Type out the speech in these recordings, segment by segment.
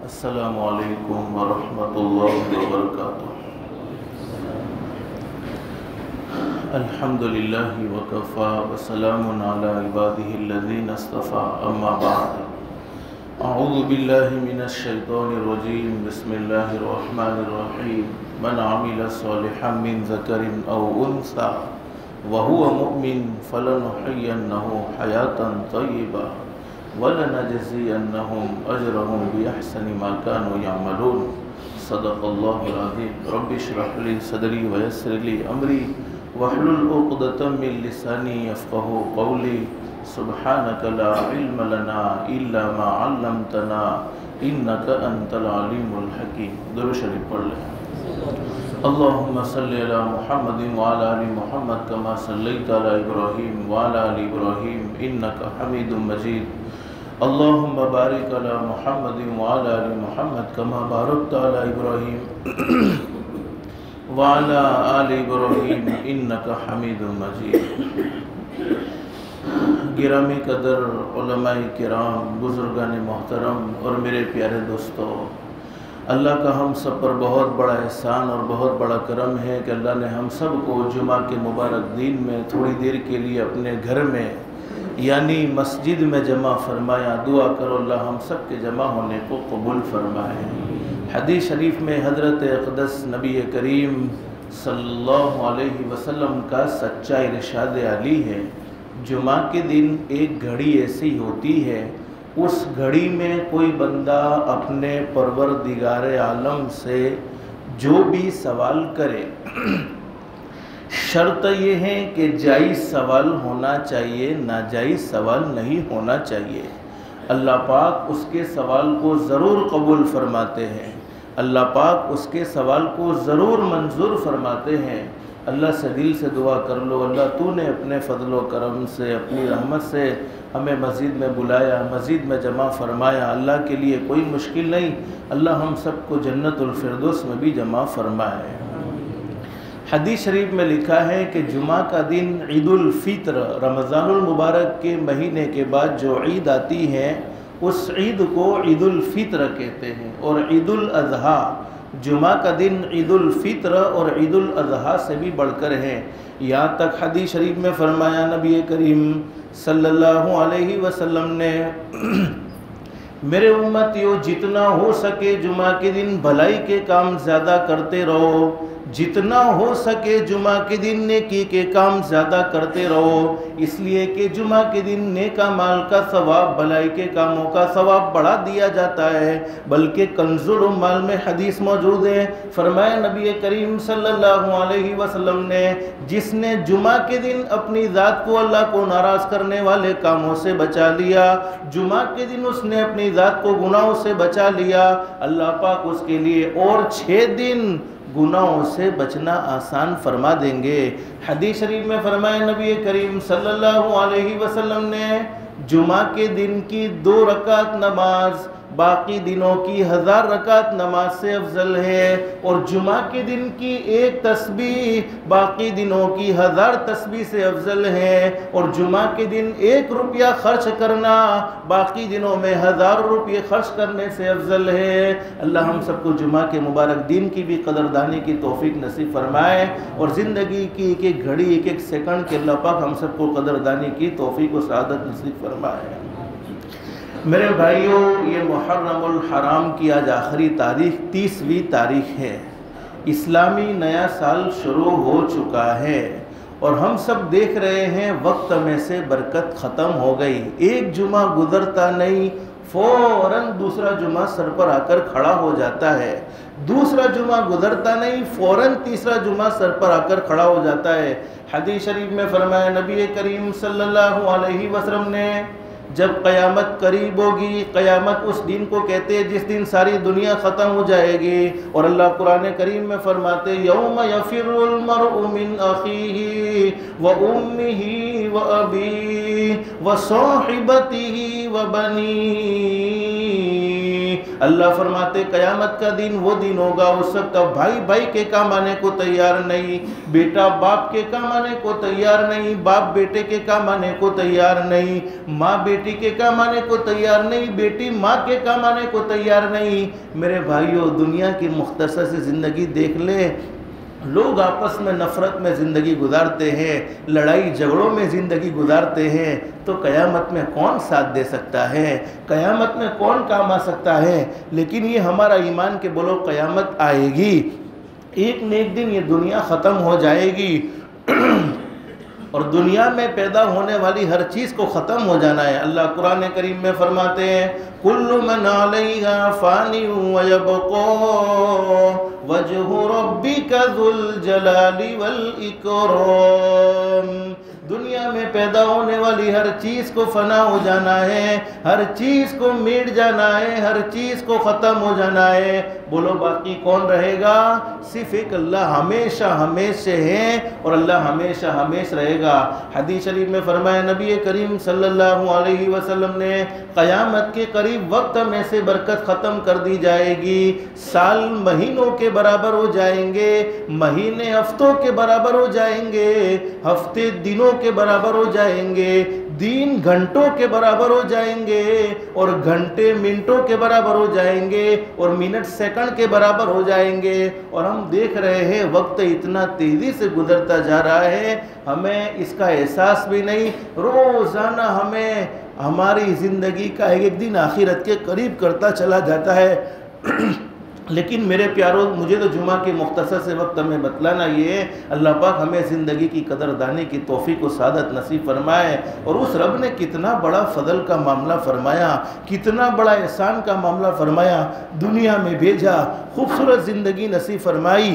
السلام علیکم ورحمۃ اللہ وبرکاتہ۔ الحمد للہ وکفا وسلام علی عبادہ الذین اصطفیٰ، اما بعد۔ اعوذ باللہ من الشیطان الرجیم، بسم اللہ الرحمن الرحیم۔ من عمل صالحا من ذکر او انثی وهو مؤمن فلنحیینہ حیاۃ طیبہ وَلَنَجْزِيَنَّهُمْ أَجْرَهُمْ بِأَحْسَنِ مَا كَانُوا يَعْمَلُونَ۔ صدق اللہ العظیم۔ رب اشرح لي صدری ویسر لي امری واحلل عقدۃ من لسانی یفقهوا قولی۔ سبحانک لا علم لنا الا ما علمتنا انک انت العلیم الحکیم۔ درود شریف پڑھ لیں۔ اللہم صلی علی محمد وعلی آل محمد کما صلیت علی ابراہیم وعلی آل ابراہیم انک حمید مجید۔ اللہم بارک علی محمد وعلی آل محمد کما بارکت علی ابراہیم وعلی آل ابراہیم انک حمید مجید۔ گرامی قدر علماء کرام، بزرگان محترم اور میرے پیارے دوستو، اللہ کا ہم سب پر بہت بڑا احسان اور بہت بڑا کرم ہے کہ اللہ نے ہم سب کو جمعہ کے مبارک دن میں تھوڑی دیر کے لیے اپنے گھر میں یعنی مسجد میں جمع فرمایا۔ دعا کرو اللہ ہم سب کے جمع ہونے کو قبول فرمائے۔ حدیث شریف میں حضرت اقدس نبی کریم صلی اللہ علیہ وسلم کا سچا ارشاد علی ہے، جمعہ کے دن ایک گھڑی ایسی ہوتی ہے، اس گھڑی میں کوئی بندہ اپنے پروردگار عالم سے جو بھی سوال کرے، شرط یہ ہے کہ جائز سوال ہونا چاہیے، ناجائز سوال نہیں ہونا چاہیے۔ اللہ پاک اس کے سوال کو ضرور قبول فرماتے ہیں، اللہ پاک اس کے سوال کو ضرور منظور فرماتے ہیں۔ اللہ سے دل سے دعا کر لو، اللہ تو نے اپنے فضل و کرم سے، اپنی رحمت سے ہمیں مسجد میں بلایا، مسجد میں جمع فرمایا۔ اللہ کے لیے کوئی مشکل نہیں، اللہ ہم سب کو جنت الفردوس میں بھی جمع فرمائے۔ حدیث شریف میں لکھا ہے کہ جمعہ کا دن عید الفطر، رمضان المبارک کے مہینے کے بعد جو عید آتی ہے اس عید کو عید الفطر کہتے ہیں، اور عید الاضحیٰ، جمعہ کا دن عید الفطر اور عید الاضحیٰ سے بھی بڑھ کر ہے۔ یہاں تک حدیث شریف میں فرمایا نبی کریم صلی اللہ علیہ وسلم نے، میرے امتیوں جتنا ہو سکے جمعہ کے دن بھلائی کے کام زیادہ کرتے رہو، جتنا ہو سکے جمعہ کے دن نیکی کے کام زیادہ کرتے رہو، اس لیے کہ جمعہ کے دن نیکا مال کا ثواب، بھلائی کے کاموں کا ثواب بڑھا دیا جاتا ہے۔ بلکہ کنز العمال میں حدیث موجود ہے، فرمایا نبی کریم صلی اللہ علیہ وسلم نے، جس نے جمعہ کے دن اپنی ذات کو اللہ کو ناراض کرنے والے کاموں سے بچا لیا، جمعہ کے دن اس نے اپنی ذات کو گناہوں سے بچا لیا، اللہ پاک اس کے لیے اور 6 دن گناہوں سے بچنا آسان فرما دیں گے۔ حدیث شریف میں فرمایا نبی کریم صلی اللہ علیہ وسلم نے، جمعہ کے دن کی 2 رکعت نماز باقی دنوں کی 1000 رکعت نماز سے افضل ہے، اور جمعہ کے دن کی 1 تسبیح باقی دنوں کی 1000 تسبیح سے افضل ہے، اور جمعہ کے دن 1 روپیہ خرچ کرنا باقی دنوں میں 1000 روپے خرچ کرنے سے افضل ہے۔ اللہ ہم سب کو جمعہ کے مبارک دن کی بھی قدردانی کی توفیق نصیب فرمائے، اور زندگی کی ایک ایک گھڑی، ایک ایک سیکنڈ کے اللہ پاک ہم سب کو قدردانی کی توفیق و سعادت نصیب فرمائے۔ میرے بھائیوں، یہ محرم الحرام کی آج آخری تاریخ 30ویں تاریخ ہے، اسلامی نیا سال شروع ہو چکا ہے، اور ہم سب دیکھ رہے ہیں وقت میں سے برکت ختم ہو گئی۔ ایک جمعہ گزرتا نہیں فوراً دوسرا جمعہ سر پر آ کر کھڑا ہو جاتا ہے، دوسرا جمعہ گزرتا نہیں فوراً تیسرا جمعہ سر پر آ کر کھڑا ہو جاتا ہے۔ حدیث شریف میں فرمایا نبی کریم صلی اللہ علیہ وسلم نے، جب قیامت قریب ہوگی، قیامت اس دن کو کہتے ہیں جس دن ساری دنیا ختم ہو جائے گی، اور اللہ قرآن کریم میں فرماتے، یوم یفر المرء من اخیہ وامہ وابیہ وصاحبتہ وبنیہ اللہ فرماتے قیامت کا دن وہ دن ہوگا اس وقت بھائی بھائی کے کام آنے کو تیار نہیں، بیٹا باپ کے کام آنے کو تیار نہیں، باپ بیٹے کے کام آنے کو تیار نہیں، ماں بیٹی کے کام آنے کو تیار نہیں، بیٹی ماں کے کام آنے کو تیار نہیں۔ میرے بھائیوں، دنیا کی مختصر سی زندگی دیکھ لے، لوگ آپس میں نفرت میں زندگی گزارتے ہیں، لڑائی جھگڑوں میں زندگی گزارتے ہیں، تو قیامت میں کون ساتھ دے سکتا ہے؟ قیامت میں کون کام آ سکتا ہے؟ لیکن یہ ہمارا ایمان کہ بولو قیامت آئے گی، ایک نہ ایک دن یہ دنیا ختم ہو جائے گی اور دنیا میں پیدا ہونے والی ہر چیز کو ختم ہو جانا ہے۔ اللہ قرآن کریم میں فرماتے ہیں کل من علیہا فانی ویبقا وجہ ربک ذو الجلال والاکرام۔ دنیا میں پیدا ہونے والی ہر چیز کو فنا ہو جانا ہے، ہر چیز کو مٹ جانا ہے، ہر چیز کو ختم ہو جانا ہے۔ بولو باقی کون رہے گا؟ صرف ایک اللہ ہمیشہ ہمیشہ ہے اور اللہ ہمیشہ ہمیشہ رہے گا۔ حدیث شریف میں فرمایا نبی کریم صلی اللہ علیہ وسلم نے قیامت کے قریب وقت میں سے برکت ختم کر دی جائے گی، سال مہینوں کے برابر ہو جائیں گے، مہینے ہفتوں کے برابر ہو جائیں گے، ہفتے دنوں کے برابر ہو جائیں گے، دن گھنٹوں کے برابر ہو جائیں گے اور گھنٹے منٹوں کے برابر ہو جائیں گے اور منٹ سیکنڈ کے برابر ہو جائیں گے۔ اور ہم دیکھ رہے ہیں وقت اتنا تیزی سے گزرتا جا رہا ہے، ہمیں اس کا احساس بھی نہیں۔ روزانہ ہمیں ہماری زندگی کا ایک دن آخرت کے قریب کرتا چلا جاتا ہے۔ لیکن میرے پیاروں، مجھے تو جمعہ کے مختصر سے وقت میں بتلانا یہ ہے، اللہ پاک ہمیں زندگی کی قدر دانے کی توفیق و سعادت نصیب فرمائے۔ اور اس رب نے کتنا بڑا فضل کا معاملہ فرمایا، کتنا بڑا احسان کا معاملہ فرمایا، دنیا میں بھیجا، خوبصورت زندگی نصیب فرمائی،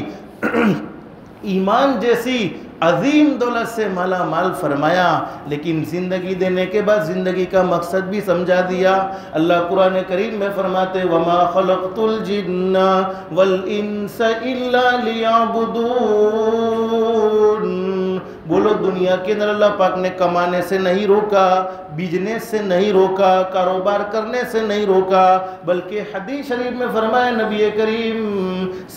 ایمان جیسی عظیم دولت سے مالا مال فرمایا، لیکن زندگی دینے کے بعد زندگی کا مقصد بھی سمجھا دیا۔ اللہ قرآن کریم میں فرماتے وَمَا خَلَقْتُ الْجِنَّ وَالْإِنسَ إِلَّا لِيَعْبُدُونَ۔ بولو دنیا کے اندر اللہ پاک نے کمانے سے نہیں روکا، بزنس سے نہیں روکا، کاروبار کرنے سے نہیں روکا، بلکہ حدیث شریف میں فرمایا نبی کریم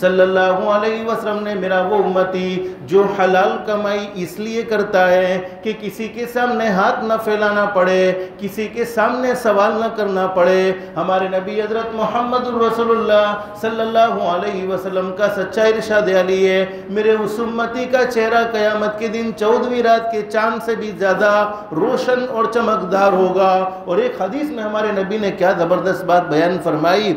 صلی اللہ علیہ وسلم نے میرا وہ امتی جو حلال کمائی اس لیے کرتا ہے کہ کسی کے سامنے ہاتھ نہ پھیلانا پڑے، کسی کے سامنے سوال نہ کرنا پڑے۔ ہمارے نبی حضرت محمد رسول اللہ صلی اللہ علیہ وسلم کا سچا ارشاد علی ہے، میرے اس امتی کا چہرہ قیامت کے دن 14ویں رات کے چاند سے بھی زیادہ روشن اور چمکدار ہوگا۔ اور ایک حدیث میں ہمارے نبی نے کیا زبردست بات بیان فرمائی،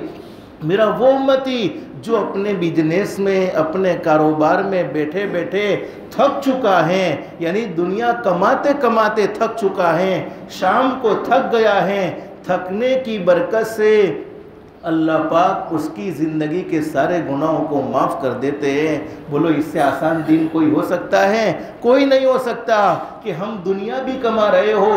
میرا وہ امتی جو اپنے بزنس میں اپنے کاروبار میں بیٹھے بیٹھے تھک چکا ہے، یعنی دنیا کماتے کماتے تھک چکا ہے، شام کو تھک گیا ہے، تھکنے کی برکت سے اللہ پاک اس کی زندگی کے سارے گناہوں کو معاف کر دیتے ہیں۔ بولو اس سے آسان دن کوئی ہو سکتا ہے؟ کوئی نہیں ہو سکتا کہ ہم دنیا بھی کما رہے ہو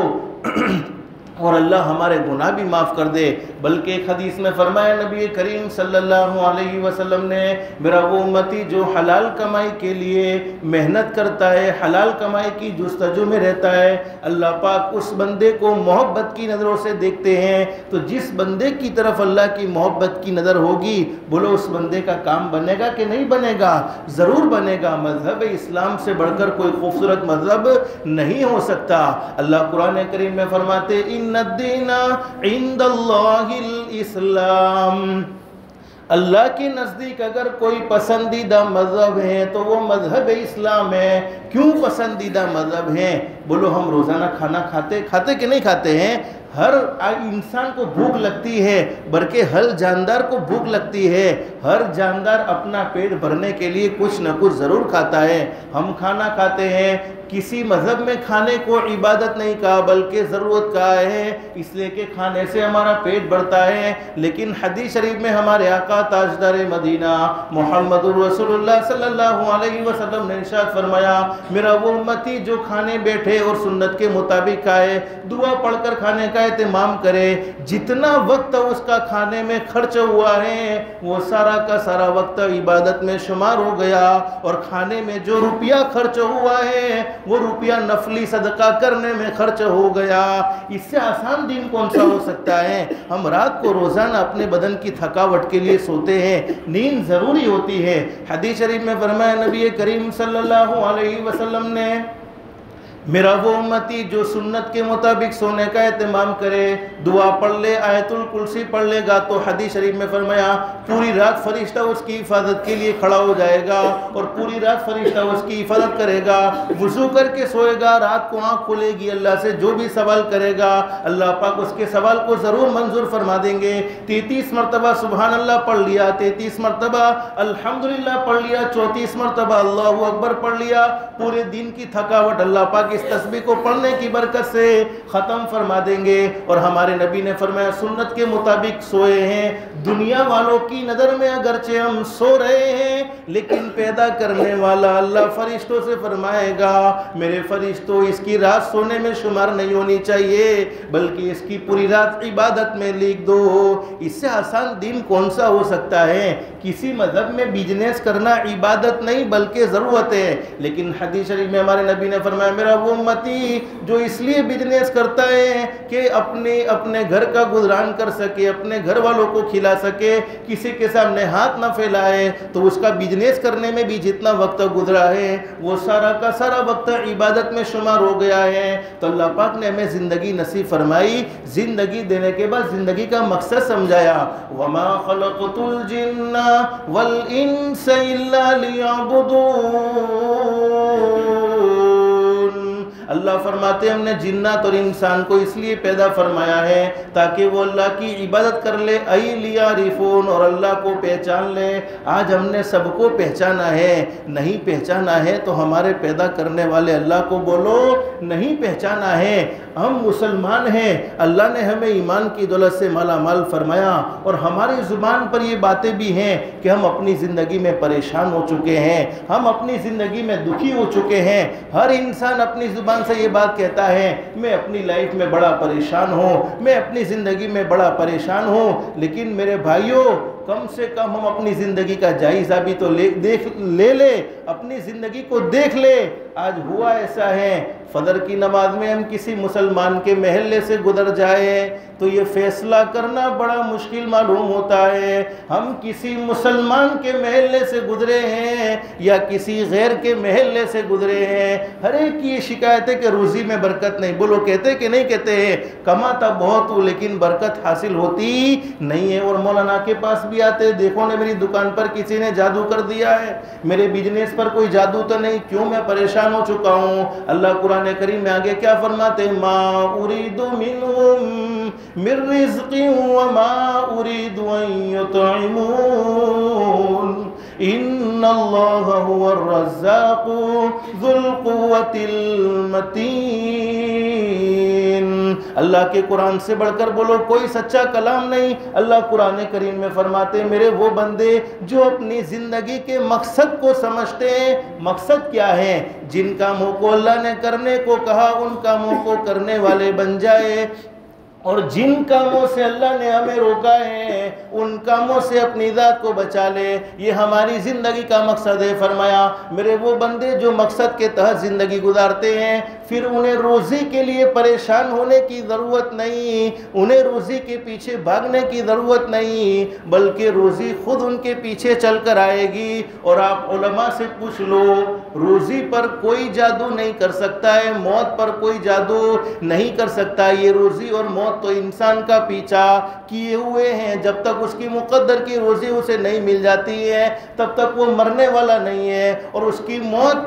اور اللہ ہمارے گناہ بھی معاف کر دے۔ بلکہ ایک حدیث میں فرمایا نبی کریم صلی اللہ علیہ وسلم نے میرا وہ امتی جو حلال کمائی کے لیے محنت کرتا ہے، حلال کمائی کی جستجو میں رہتا ہے، اللہ پاک اس بندے کو محبت کی نظروں سے دیکھتے ہیں۔ تو جس بندے کی طرف اللہ کی محبت کی نظر ہوگی، بولو اس بندے کا کام بنے گا کہ نہیں بنے گا؟ ضرور بنے گا۔ مذہب اسلام سے بڑھ کر کوئی خوبصورت مذہب نہیں ہو سکتا۔ اللہ قرآن کریم میں فرماتے ان الدین عند اللہ الاسلام، اللہ کے نزدیک اگر کوئی پسندیدہ مذہب ہے تو وہ مذہب اسلام ہے۔ کیوں پسندیدہ مذہب ہے؟ بولو ہم روزانہ کھانا کھاتے کہ نہیں کھاتے ہیں؟ ہر انسان کو بھوک لگتی ہے، بلکہ ہر جاندار کو بھوک لگتی ہے۔ ہر جاندار اپنا پیٹ بھرنے کے لیے کچھ نہ کچھ ضرور کھاتا ہے۔ ہم کھانا کھاتے ہیں، کسی مذہب میں کھانے کو عبادت نہیں کہا بلکہ ضرورت کہا ہے، اس لیے کہ کھانے سے ہمارا پیٹ بڑھتا ہے۔ لیکن حدیث شریف میں ہمارے آقا تاجدار مدینہ محمد رسول اللہ صلی اللہ علیہ وسلم نے ارشاد فرمایا میرا وہ امتی جو کھانے بیٹھے اور سنت کے مطابق کھائے، دعا پڑھ کر کھانے کا اہتمام کرے، جتنا وقت اس کا کھانے میں خرچ ہوا ہے وہ سارا کا سارا وقت عبادت میں شمار ہو گیا، اور کھانے میں جو روپیہ خرچ ہوا ہے وہ روپیہ نفلی صدقہ کرنے میں خرچ ہو گیا۔ اس سے آسان دین کون سا ہو سکتا ہے؟ ہم رات کو روزانہ اپنے بدن کی تھکاوٹ کے لیے سوتے ہیں، نیند ضروری ہوتی ہے۔ حدیث شریف میں فرمایا نبی کریم صلی اللہ علیہ وسلم نے، میرا وہ امتی جو سنت کے مطابق سونے کا اہتمام کرے، دعا پڑھ لے، آیت الکرسی پڑھ لے گا، تو حدیث شریف میں فرمایا پوری رات فرشتہ اس کی حفاظت کے لیے کھڑا ہو جائے گا، اور پوری رات فرشتہ اس کی حفاظت کرے گا۔ وضو کر کے سوئے گا، رات کو آنکھ کھلے گی، اللہ سے جو بھی سوال کرے گا اللہ پاک اس کے سوال کو ضرور منظور فرما دیں گے۔ 33 مرتبہ سبحان اللہ پڑھ لیا، 33 مرتبہ الحمدللہ پڑھ لیا، 34 مرتبہ اللہ اکبر پڑھ لیا، پورے دن کی تھکاوٹ اللہ پاک اس تسبیح کو پڑھنے کی برکت سے ختم فرما دیں گے۔ اور ہمارے نبی نے فرمایا سنت کے مطابق سوئے ہیں، دنیا والوں کی نظر میں اگرچہ ہم سو رہے ہیں لیکن پیدا کرنے والا اللہ فرشتوں سے فرمائے گا میرے فرشتوں اس کی رات سونے میں شمار نہیں ہونی چاہیے بلکہ اس کی پوری رات عبادت میں لکھ دو۔ اس سے آسان دین کون سا ہو سکتا ہے؟ کسی مذہب میں بزنس کرنا عبادت نہیں بلکہ ضرورت ہے، لیکن حدیث شریف میں ہمارے نبی نے فرمایا میرا وہ امتی جو اس لیے بزنس کرتا ہے کہ اپنے گھر کا گزران کر سکے، اپنے گھر والوں کو کھلا سکے، کسی کے سامنے ہاتھ نہ پھیلائے، تو اس کا بزنس کرنے میں بھی جتنا وقت گزرا ہے وہ سارا کا سارا وقت عبادت میں شمار ہو گیا ہے۔ تو اللہ پاک نے ہمیں زندگی نصیب فرمائی، زندگی دینے کے بعد زندگی کا مقصد سمجھایا، وَمَا خَلَقْتُ الْجِنَّ وَالْإِنسَ إِلَّا لِيَعْبُدُونَ۔ اللہ فرماتے ہیں ہم نے جنات اور انسان کو اس لیے پیدا فرمایا ہے تاکہ وہ اللہ کی عبادت کر لے، اَيْ لِيَعْرِفُونَ، اور اللہ کو پہچان لے۔ آج ہم نے سب کو پہچانا ہے، نہیں پہچانا ہے تو ہمارے پیدا کرنے والے اللہ کو بولو نہیں پہچانا ہے۔ ہم مسلمان ہیں، اللہ نے ہمیں ایمان کی دولت سے مالا مال فرمایا، اور ہماری زبان پر یہ باتیں بھی ہیں کہ ہم اپنی زندگی میں پریشان ہو چکے ہیں، ہم اپنی زندگی میں دکھی ہو چکے ہیں۔ ہر انسان اپنی زبان سے یہ بات کہتا ہے میں اپنی لائف میں بڑا پریشان ہوں، میں اپنی زندگی میں بڑا پریشان ہوں، لیکن میرے بھائیوں کم سے کم ہم اپنی زندگی کا جائزہ بھی تو لے لے، اپنی زندگی کو دیکھ لے۔ آج ہوا ایسا ہے فجر کی نماز میں ہم کسی مسلمان کے محلے سے گزر جائیں تو یہ فیصلہ کرنا بڑا مشکل معلوم ہوتا ہے ہم کسی مسلمان کے محلے سے گزرے ہیں یا کسی غیر کے محلے سے گزرے ہیں۔ ہر ایک کی یہ شکایت ہے کہ روزی میں برکت نہیں، بولو کہتے کہ نہیں کہتے ہیں؟ کماتا بہت ہوں لیکن برکت حاصل ہوتی نہیں ہے۔ اور مولانا کے پاس بھی آتے، دیکھو نے میری دکان پر کسی نے جادو کر دیا ہے، میرے بزنس پر کوئی جادو تو نہیں، کیوں میں پریشان ہو چکا ہوں؟ اللہ قرآن کریم میں آگے کیا فرماتے ہیں؟ ما اريد منهم من رزق وما اريد ان يطعمون ان اللہ هو الرزاق ذو القوة المتین۔ اللہ کے قرآن سے بڑھ کر بولو کوئی سچا کلام نہیں۔ اللہ قرآن کریم میں فرماتے ہیں میرے وہ بندے جو اپنی زندگی کے مقصد کو سمجھتے ہیں۔ مقصد کیا ہے؟ جن کاموں کو اللہ نے کرنے کو کہا ان کاموں کو کرنے والے بن جائے، اور جن کاموں سے اللہ نے ہمیں روکا ہے ان کاموں سے اپنی ذات کو بچا لے۔ یہ ہماری زندگی کا مقصد ہے۔ فرمایا میرے وہ بندے جو مقصد کے تحت زندگی گزارتے ہیں پھر انہیں روزی کے لیے پریشان ہونے کی ضرورت نہیں، انہیں روزی کے پیچھے بھاگنے کی ضرورت نہیں، بلکہ روزی خود ان کے پیچھے چل کر آئے گی۔ اور آپ علماء سے پوچھ لو روزی پر کوئی جادو نہیں کر سکتا ہے، موت پر کوئی جادو نہیں کر سکتا۔ یہ روزی اور موت تو انسان کا پیچھا کیے ہوئے ہیں، جب تک اس کی مقدر کی روزی اسے نہیں مل جاتی ہے تب تک وہ مرنے والا نہیں ہے، اور اس کی موت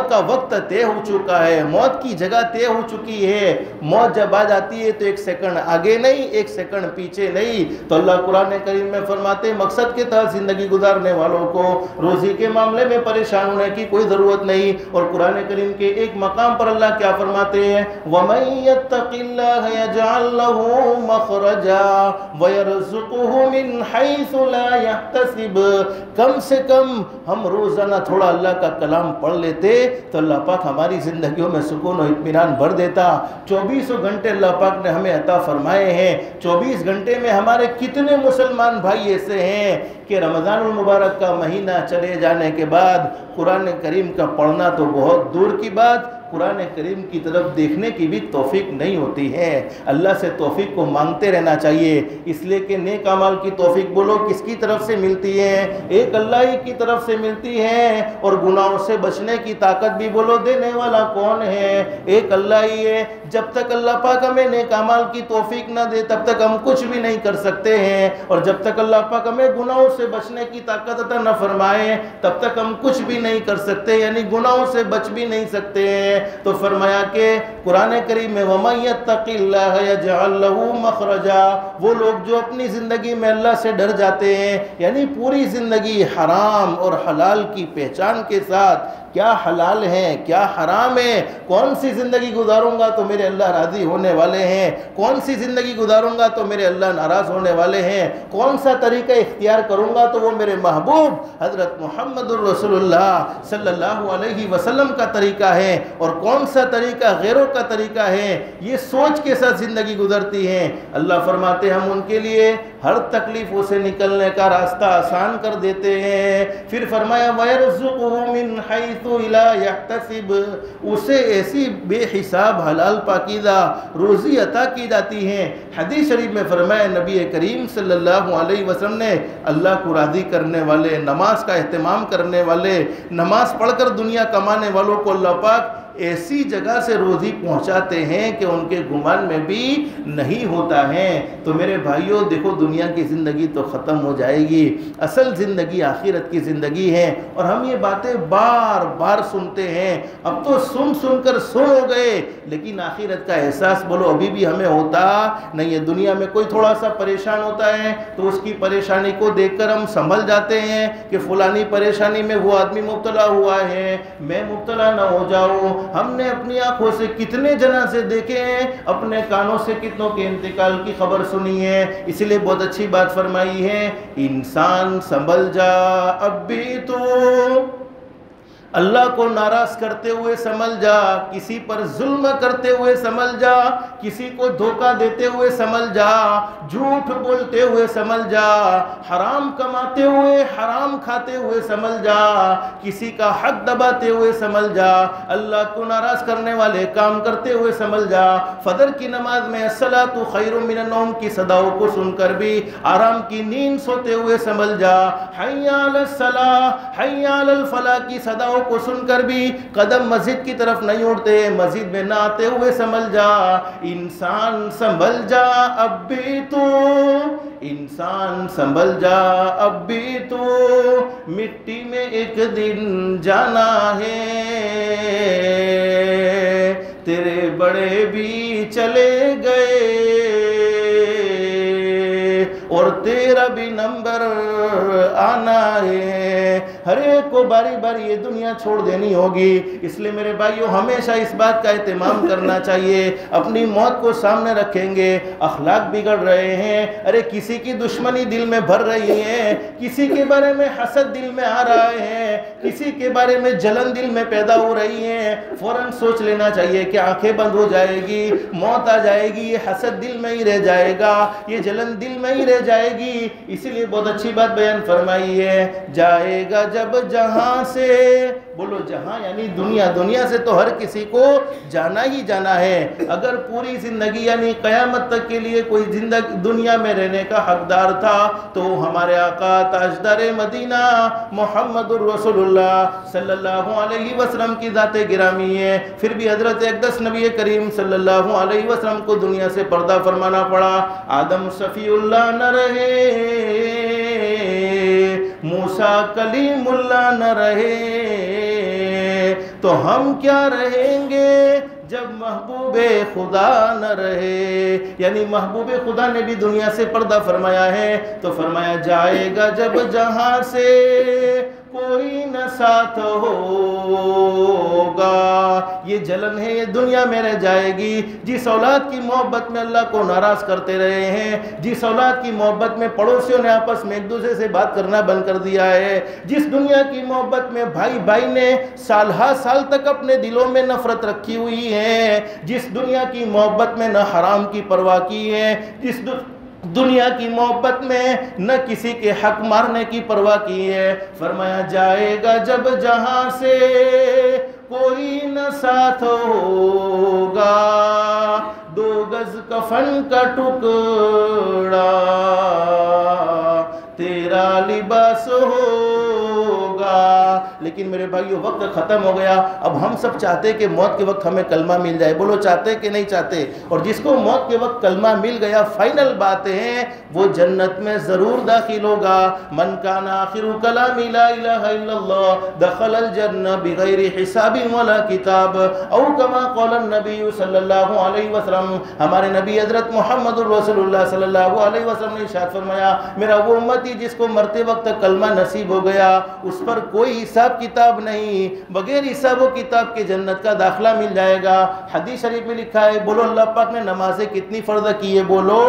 کا وقت طے طے ہو چکا ہے، موت کی جگہ طے ہو چکی ہے. موت جب آ جاتی ہے تو ایک سیکنڈ آگے نہیں، ایک سیکنڈ پیچھے نہیں. تو اللہ قرآن کریم میں فرماتے ہیں مقصد کے تحت زندگی گزارنے والوں کو روزی کے معاملے میں پریشان ہونے کی کوئی ضرورت نہیں. اور قرآن کریم کے ایک مقام پر اللہ کیا فرماتے ہیں؟ وَمَن يَتَّقِ اللَّهَ يَجْعَل لَّهُ مَخْرَجًا وَيَرْزُقْهُ مِنْ حَيْثُ لَا يَحْتَسِبُ. کم سے کم ہم روزانہ تھوڑا اللہ کا کلام پڑھ لیتے تو اللہ پاک ہماری زندگیوں میں سکون و اطمینان بھر دیتا. 24 گھنٹے اللہ پاک نے ہمیں عطا فرمائے ہیں. 24 گھنٹے میں ہمارے کتنے مسلمان بھائی ایسے ہیں کہ رمضان المبارک کا مہینہ چلے جانے کے بعد قرآن کریم کا پڑھنا تو بہت دور کی بات، قرآن کریم کی طرف دیکھنے کی بھی توفیق نہیں ہوتی ہے. اللہ سے توفیق کو مانگتے رہنا چاہیے، اس لیے کہ نیک اعمال کی توفیق بولو کس کی طرف سے ملتی ہے؟ ایک اللہ ہی کی طرف سے ملتی ہے. اور گناہوں سے بچنے کی طاقت بھی بولو دینے والا کون ہے؟ ایک اللہ ہی ہے. جب تک اللہ پاک ہمیں نیک اعمال کی توفیق نہ دے تب تک ہم کچھ بھی نہیں کر سکتے ہیں، اور جب تک اللہ پاک ہمیں گناہوں سے بچنے کی طاقت عطا نہ فرمائے تب تک ہم کچھ بھی نہیں کر سکتے، یعنی گناہوں سے بچ بھی نہیں سکتے ہیں. تو فرمایا کہ قرآن کریم میں وَمَن يَتَّقِ اللَّهَ يَجْعَل لَّهُ مَخْرَجًا، وہ لوگ جو اپنی زندگی میں اللہ سے ڈر جاتے ہیں، یعنی پوری زندگی حرام اور حلال کی پہچان کے ساتھ، کیا حلال ہے کیا حرام ہے، کون سی زندگی گزاروں گا تو میرے اللہ راضی ہونے والے ہیں، کون سی زندگی گزاروں گا تو میرے اللہ ناراض ہونے والے ہیں، کون سا طریقہ اختیار کروں گا تو وہ میرے محبوب حضرت محمد الرسول اللہ صلی اللہ علیہ وسلم کا طریقہ ہے، اور کون سا طریقہ غیروں کا طریقہ ہے، یہ سوچ کے ساتھ زندگی گزرتی ہے. اللہ فرماتے ہم ان کے لیے ہر تکلیفوں سے نکلنے کا راستہ آسان کر دیتے ہیں. پھر فرمایا وَيَرْزُقُهُ مِنْ حَيْثُ لَا يَحْتَسِبُ، اسے ایسی بے حساب حلال پاکیزہ روزی عطا کی جاتی ہے. حدیث شریف میں فرمایا نبی کریم صلی اللہ علیہ وسلم نے اللہ کو راضی کرنے والے، نماز کا اہتمام کرنے والے، نماز پڑھ کر دنیا کمانے والوں کو اللہ پاک ایسی جگہ سے روزی پہنچاتے ہیں کہ ان کے گمان میں بھی نہیں ہوتا ہے. تو میرے بھائیوں دیکھو دنیا کی زندگی تو ختم ہو جائے گی، اصل زندگی آخرت کی زندگی ہے. اور ہم یہ باتیں بار بار سنتے ہیں، اب تو سن کر سن ہو گئے، لیکن آخرت کا احساس بولو ابھی بھی ہمیں ہوتا نہیں ہے. دنیا میں کوئی تھوڑا سا پریشان ہوتا ہے تو اس کی پریشانی کو دیکھ کر ہم سنبھل جاتے ہیں کہ فلانی پریشانی میں وہ آدمی مبتلا ہوا ہے، میں مبتلا نہ ہو جاؤں. ہم نے اپنی آنکھوں سے کتنے جنازے دیکھے ہیں، اپنے کانوں سے کتنوں کے انتقال کی خبر سنی ہے. اس لیے بہت اچھی بات فرمائی ہے، انسان سنبھل جا اب بھی تو، اللہ کو ناراض کرتے ہوئے سنبھل جا، کسی پر ظلم کرتے ہوئے سنبھل جا، کسی کو دھوکہ دیتے ہوئے سنبھل جا، جھوٹ بولتے ہوئے سنبھل جا، حرام کماتے ہوئے حرام کھاتے ہوئے سنبھل جا، کسی کا حق دباتے ہوئے سنبھل جا، اللہ کو ناراض کرنے والے کام کرتے ہوئے سنبھل جا. فجر کی نماز میں الصلاۃ خیر من النوم کی صداؤں کو سن کر بھی آرام کی نیند سوتے ہوئے سنبھل جا. حی علی الصلاۃ حی علی الفلاح کی صداؤں کو سن کر بھی قدم مسجد کی طرف نہیں اڑتے، مسجد میں نہ آتے ہوئے سنبھل جا. انسان سنبھل جا اب بھی تو، انسان سنبھل جا اب بھی تو، مٹی میں ایک دن جانا ہے، تیرے بڑے بھی چلے گئے اور تیرا بھی نمبر آنا ہے. ہر ایک کو باری باری یہ دنیا چھوڑ دینی ہوگی. اس لیے میرے بھائیوں ہمیشہ اس بات کا اہتمام کرنا چاہیے. اپنی موت کو سامنے رکھیں گے، اخلاق بگڑ رہے ہیں، ارے کسی کی دشمنی دل میں بھر رہی ہے، کسی کے بارے میں حسد دل میں آ رہا ہے، کسی کے بارے میں جلن دل میں پیدا ہو رہی ہے، فوراً سوچ لینا چاہیے کہ آنکھیں بند ہو جائے گی، موت آ جائے گی، یہ حسد دل میں ہی رہ جائے گا، یہ جلن دل میں ہی رہ جائے گی. اسی لیے بہت اچھی بات بیان فرمائی ہے، جائے گا جب جہاں سے، بولو جہاں یعنی دنیا، دنیا سے تو ہر کسی کو جانا ہی جانا ہے. اگر پوری زندگی یعنی قیامت تک کے لیے کوئی زندگی دنیا میں رہنے کا حقدار تھا تو ہمارے آقا تاجدار مدینہ محمد الرسول اللہ صلی اللہ علیہ وسلم کی ذات گرامی ہے. پھر بھی حضرت اقدس نبی کریم صلی اللہ علیہ وسلم کو دنیا سے پردہ فرمانا پڑا. آدم صفی اللہ نہ رہے، موسیٰ کلیم اللہ نہ رہے، تو ہم کیا رہیں گے جب محبوب خدا نہ رہے. یعنی محبوب خدا نے بھی دنیا سے پردہ فرمایا ہے تو فرمایا جائے گا جب جہاں سے کوئی نہ ساتھ ہوگا. یہ جلن ہے، یہ دنیا میں رہ جائے گی. جس اولاد کی محبت میں اللہ کو ناراض کرتے رہے ہیں، جس اولاد کی محبت میں پڑوسیوں نے آپس میں ایک دوسرے سے بات کرنا بند کر دیا ہے، جس دنیا کی محبت میں بھائی بھائی نے سال ہا سال تک اپنے دلوں میں نفرت رکھی ہوئی ہے، جس دنیا کی محبت میں نہ حرام کی پرواہ کی ہے، جس دنیا کی محبت میں نہ کسی کے حق مارنے کی پرواہ کی ہے، فرمایا جائے گا جب جہاں سے کوئی نہ ساتھ ہوگا. 2 گز کفن کا ٹکڑا تیرا لباس ہوگا. لیکن میرے بھائیو وقت ختم ہو گیا. اب ہم سب چاہتے کہ موت کے وقت ہمیں کلمہ مل جائے. بولو چاہتے کہ نہیں چاہتے؟ اور جس کو موت کے وقت کلمہ مل گیا فائنل بات ہے وہ جنت میں ضرور داخل ہوگا. من کان آخر کلام لا الہ الا اللہ دخل الجنہ بغیر حساب ولا کتاب او کما قال النبی صلی اللہ علیہ وسلم. ہمارے نبی حضرت محمد رسول اللہ صلی اللہ علیہ وسلم نے ارشاد فرمایا میرا وہ امتی جس کو مرتے وقت کلمہ نصیب ہو گیا اس پر کوئی حساب کتاب نہیں، بغیر حساب و کتاب کے جنت کا داخلہ مل جائے گا. حدیث شریف میں لکھا ہے، بولو اللہ پاک نے نمازیں کتنی فرض کی ہے؟ بولو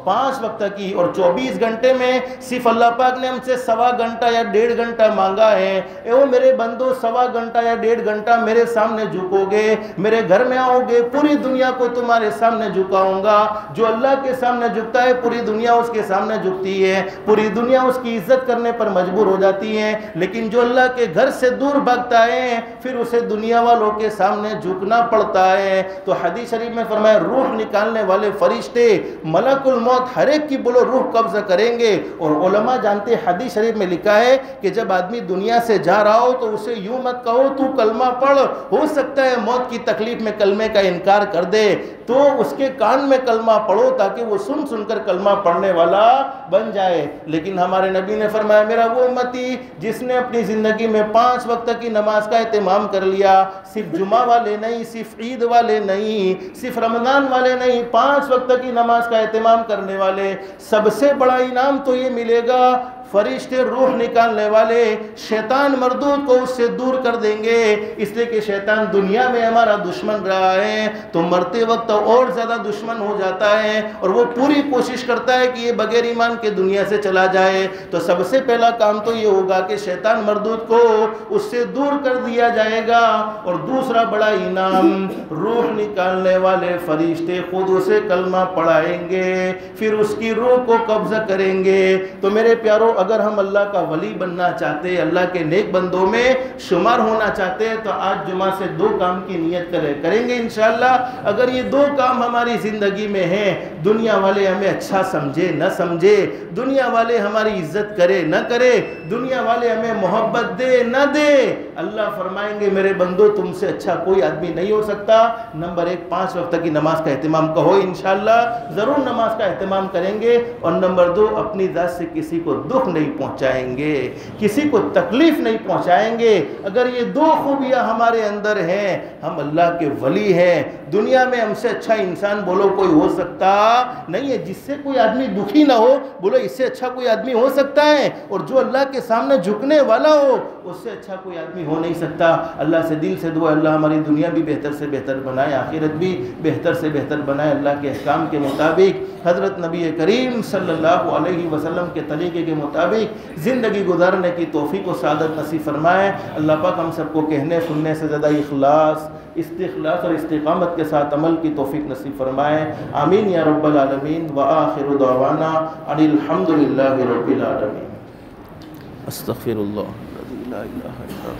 5 وقت کی. اور 24 گھنٹے میں صرف اللہ پاک نے ہم سے 1.25 گھنٹہ یا 1.5 گھنٹہ مانگا ہے. اے وہ میرے بندو 1.25 گھنٹہ یا 1.5 گھنٹہ میرے سامنے جھکو گے، میرے گھر میں آؤ گے، پوری دنیا کو تمہارے سامنے جھکاؤں گا. جو اللہ کے سامنے جھکتا ہے پوری دنیا اس کے سامنے جھکتی ہے، پوری دنیا اس کی عزت کرنے پر مجبور ہو جاتی ہے. لیکن جو اللہ کے گھر سے دور بھاگتا ہے پھر اسے دنیا والوں کے سامنے جھکنا پڑتا ہے. تو حدیث شریف میں فرمایا روح نکالنے والے فرشتے ملک الموت ہر ایک کی بولو روح قبض کریں گے. اور علماء جانتے حدیث شریف میں لکھا ہے کہ جب آدمی دنیا سے جا رہا ہو تو اسے یوں مت کہو تو کلمہ پڑھ، ہو سکتا ہے موت کی تکلیف میں کلمے کا انکار کر دے، تو اس کے کان میں کلمہ پڑھو تاکہ وہ سن سن کر کلمہ پڑھنے والا بن جائے. لیکن ہمارے نبی نے فرمایا میرا وہ امتی جس نے اپنی زندگی میں 5 وقت کی نماز کا اہتمام کر لیا، صرف جمعہ والے نہیں، صرف عید والے نہیں، صرف رمضان والے نہیں، 5 وقت کی نماز کا اہتمام کرنے والے، سب سے بڑا انعام تو یہ ملے گا فرشتے روح نکالنے والے شیطان مردود کو اس سے دور کر دیں گے. اس لیے کہ شیطان دنیا میں ہمارا دشمن رہا ہے تو مرتے وقت اور زیادہ دشمن ہو جاتا ہے اور وہ پوری کوشش کرتا ہے کہ یہ بغیر ایمان کے دنیا سے چلا جائے. تو سب سے پہلا کام تو یہ ہوگا کہ شیطان مردود کو اس سے دور کر دیا جائے گا. اور دوسرا بڑا انعام روح نکالنے والے فرشتے خود اسے کلمہ پڑھائیں گے، پھر اس کی روح کو قبضہ کریں گے. تو میرے پیارو اگر ہم اللہ کا ولی بننا چاہتے، اللہ کے نیک بندوں میں شمار ہونا چاہتے ہیں تو آج جمعہ سے 2 کام کی نیت کریں گے انشاءاللہ. اگر یہ 2 کام ہماری زندگی میں ہیں، دنیا والے ہمیں اچھا سمجھے نہ سمجھے، دنیا والے ہماری عزت کرے نہ کرے، دنیا والے ہمیں محبت دے نہ دے، اللہ فرمائیں گے میرے بندو تم سے اچھا کوئی آدمی نہیں ہو سکتا. نمبر 1 5 وقت کی نماز کا اہتمام کہو انشاءاللہ ضرور نماز کا اہتمام کریں گے. اور نمبر 2 اپنی ذات سے کسی کو دکھ نہیں پہنچائیں گے، کسی کو تکلیف نہیں پہنچائیں گے. اگر یہ 2 خوبیاں ہمارے اندر ہیں ہم اللہ کے ولی ہیں. دنیا میں ہم سے اچھا انسان بولو کوئی ہو سکتا نہیں ہے. جس سے کوئی آدمی دکھی نہ ہو بولو اس سے اچھا کوئی آدمی ہو سکتا ہے. اور جو اللہ کے سامنے جھکنے والا ہو اس سے اچھا کوئی آدمی ہو نہیں سکتا. اللہ سے دل سے دعا اللہ ہماری دنیا بھی بہتر سے بہتر بنائے، آخرت بھی بہتر سے بہتر بنائے. اللہ کے احکام کے مطابق حضرت نبی کریم صلی اللہ علیہ وسلم کے طریقے کے مطابق زندگی گزارنے کی توفیق و سعادت نصیب فرمائے. اللہ پاک ہم سب کو کہنے سننے سے زیادہ اخلاص، استخلاص اور استقامت کے ساتھ عمل کی توفیق نصیب فرمائے. آمین یا رب العالمین. وآخر دعوانا ان الحمد للہ رب العالمین. استغفر اللہ الذی لا الہ الا هو.